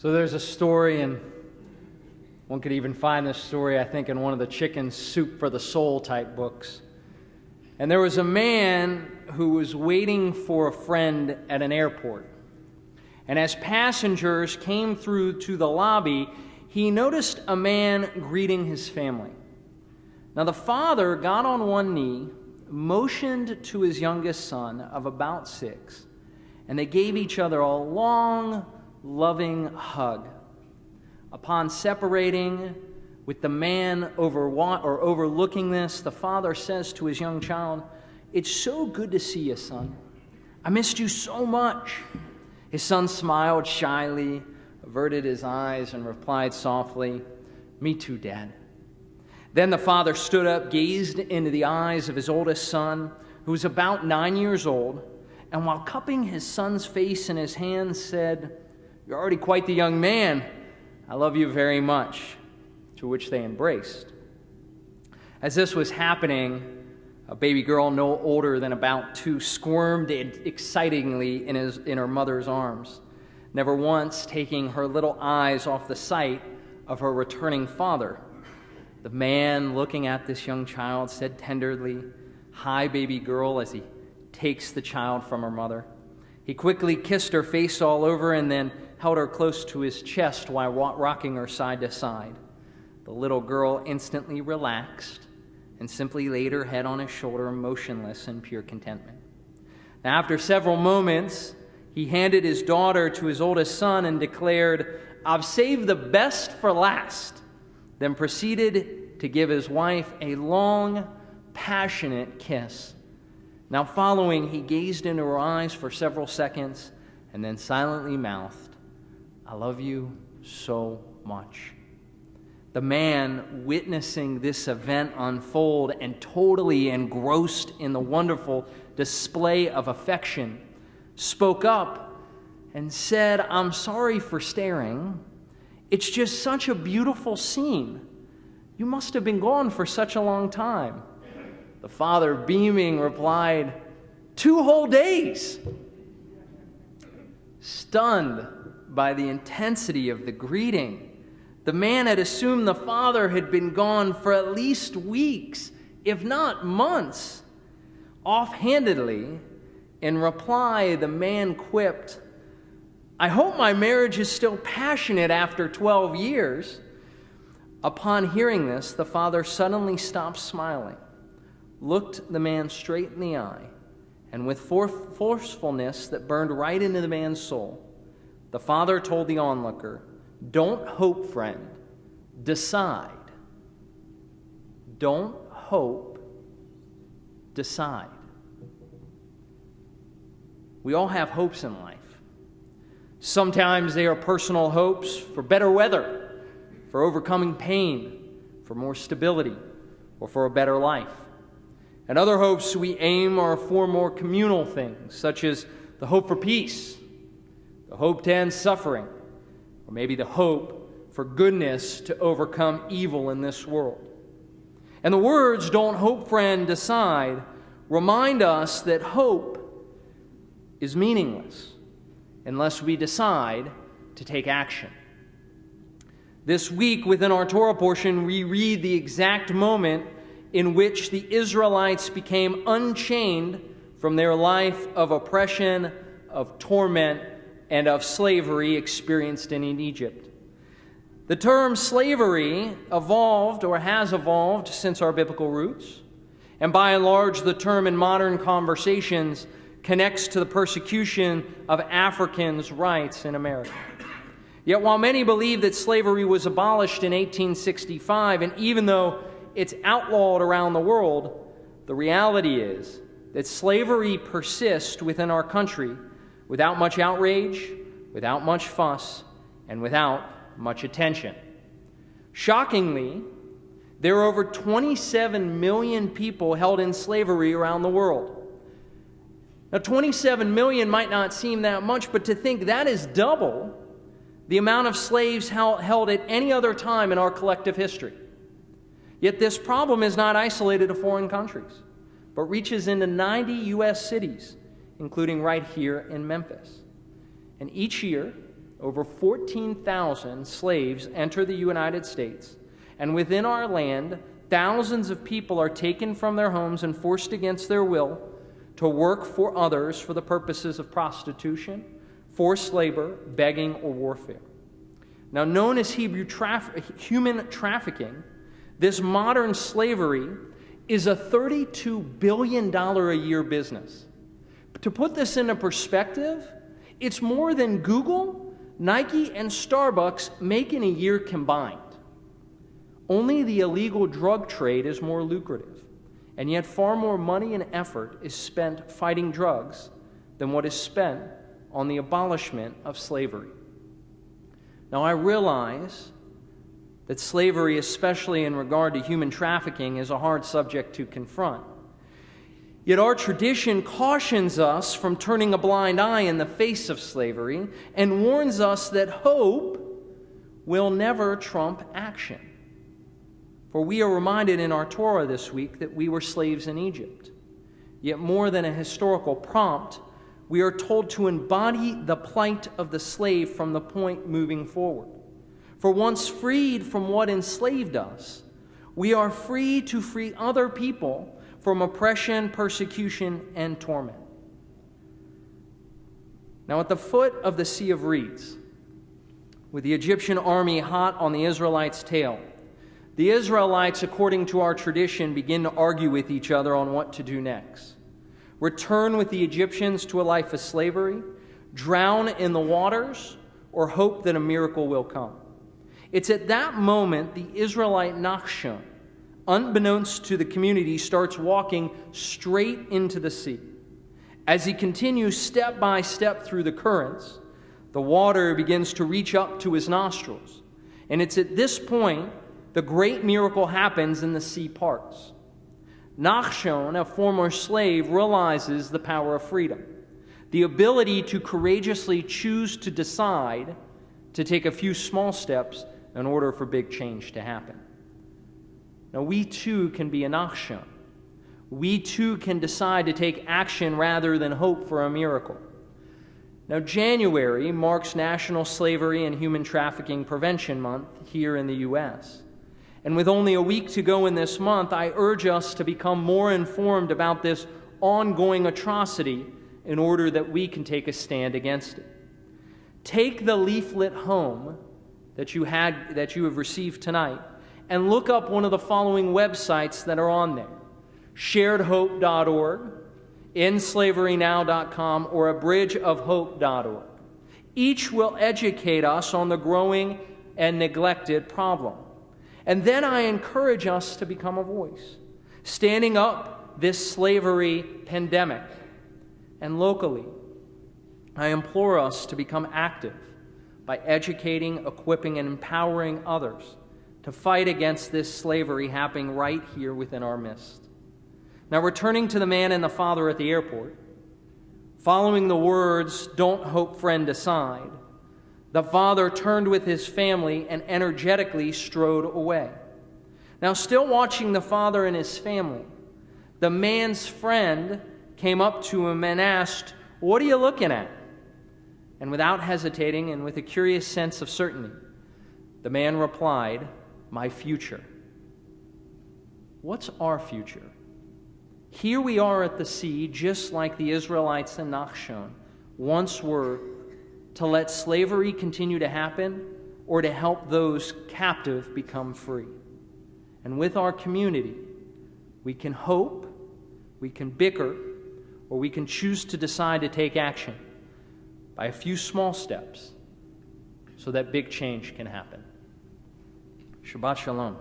So there's a story, and one could even find this story, I think, in one of the Chicken Soup for the Soul type books. And there was a man who was waiting for a friend at an airport. And as passengers came through to the lobby, he noticed a man greeting his family. Now the father got on one knee, motioned to his youngest son of about 6, and they gave each other a long, loving hug. Upon separating, with the man overlooking this, the father says to his young child, "It's so good to see you, son. I missed you so much." His son smiled shyly, averted his eyes, and replied softly, "Me too, Dad." Then the father stood up, gazed into the eyes of his oldest son, who was about 9 years old, and while cupping his son's face in his hands, said, "You're already quite the young man. I love you very much," to which they embraced. As this was happening, a baby girl no older than about 2 squirmed excitingly in her mother's arms, never once taking her little eyes off the sight of her returning father. The man, looking at this young child, said tenderly, "Hi, baby girl," as he takes the child from her mother. He quickly kissed her face all over and then held her close to his chest while rocking her side to side. The little girl instantly relaxed and simply laid her head on his shoulder, motionless in pure contentment. Now, after several moments, he handed his daughter to his oldest son and declared, "I've saved the best for last," then proceeded to give his wife a long, passionate kiss. Now following, he gazed into her eyes for several seconds and then silently mouthed, "I love you so much." The man, witnessing this event unfold and totally engrossed in the wonderful display of affection, spoke up and said, "I'm sorry for staring. It's just such a beautiful scene. You must have been gone for such a long time." The father, beaming, replied, "2 whole days." Stunned by the intensity of the greeting, the man had assumed the father had been gone for at least weeks, if not months. Offhandedly, in reply, the man quipped, "I hope my marriage is still passionate after 12 years. Upon hearing this, the father suddenly stopped smiling, looked the man straight in the eye, and with forcefulness that burned right into the man's soul, the father told the onlooker, "Don't hope, friend. Decide. Don't hope. Decide." We all have hopes in life. Sometimes they are personal hopes for better weather, for overcoming pain, for more stability, or for a better life. And other hopes we aim are for more communal things, such as the hope for peace, the hope to end suffering, or maybe the hope for goodness to overcome evil in this world. And the words, "Don't hope, friend, decide," remind us that hope is meaningless unless we decide to take action. This week, within our Torah portion, we read the exact moment in which the Israelites became unchained from their life of oppression, of torment, and of slavery experienced in Egypt. The term slavery evolved or has evolved since our biblical roots, and by and large, the term in modern conversations connects to the persecution of Africans' rights in America. Yet while many believe that slavery was abolished in 1865, and even though it's outlawed around the world, the reality is that slavery persists within our country without much outrage, without much fuss, and without much attention. Shockingly, there are over 27 million people held in slavery around the world. Now, 27 million might not seem that much, but to think that is double the amount of slaves held at any other time in our collective history. Yet this problem is not isolated to foreign countries, but reaches into 90 U.S. cities, including right here in Memphis. And each year, over 14,000 slaves enter the United States, and within our land, thousands of people are taken from their homes and forced against their will to work for others for the purposes of prostitution, forced labor, begging, or warfare. Now, known as human trafficking, this modern slavery is a $32 billion a year business. To put this into perspective, it's more than Google, Nike, and Starbucks make in a year combined. Only the illegal drug trade is more lucrative, and yet far more money and effort is spent fighting drugs than what is spent on the abolishment of slavery. Now, I realize that slavery, especially in regard to human trafficking, is a hard subject to confront. Yet our tradition cautions us from turning a blind eye in the face of slavery and warns us that hope will never trump action. For we are reminded in our Torah this week that we were slaves in Egypt. Yet more than a historical prompt, we are told to embody the plight of the slave from the point moving forward. For once freed from what enslaved us, we are free to free other people from oppression, persecution, and torment. Now, at the foot of the Sea of Reeds, with the Egyptian army hot on the Israelites' tail, the Israelites, according to our tradition, begin to argue with each other on what to do next. Return with the Egyptians to a life of slavery, drown in the waters, or hope that a miracle will come. It's at that moment the Israelite Nachshon, unbeknownst to the community, starts walking straight into the sea. As he continues step by step through the currents, the water begins to reach up to his nostrils. And it's at this point the great miracle happens and the sea parts. Nachshon, a former slave, realizes the power of freedom, the ability to courageously choose to decide to take a few small steps in order for big change to happen. Now, we too can be a Nachshon. We too can decide to take action rather than hope for a miracle. Now, January marks National Slavery and Human Trafficking Prevention Month here in the U.S. And with only a week to go in this month, I urge us to become more informed about this ongoing atrocity in order that we can take a stand against it. Take the leaflet home that you have received tonight and look up one of the following websites that are on there: sharedhope.org, enslaverynow.com, or abridgeofhope.org. Each will educate us on the growing and neglected problem. And then I encourage us to become a voice, standing up this slavery pandemic. And locally, I implore us to become active by educating, equipping, and empowering others to fight against this slavery happening right here within our midst. Now, returning to the man and the father at the airport, following the words, "Don't hope, friend, decide," the father turned with his family and energetically strode away. Now, still watching the father and his family, the man's friend came up to him and asked, "What are you looking at?" And without hesitating and with a curious sense of certainty, the man replied, "My future." What's our future? Here we are at the sea, just like the Israelites and Nachshon once were, to let slavery continue to happen or to help those captive become free. And with our community, we can hope, we can bicker, or we can choose to decide to take action by a few small steps so that big change can happen. Shabbat Shalom.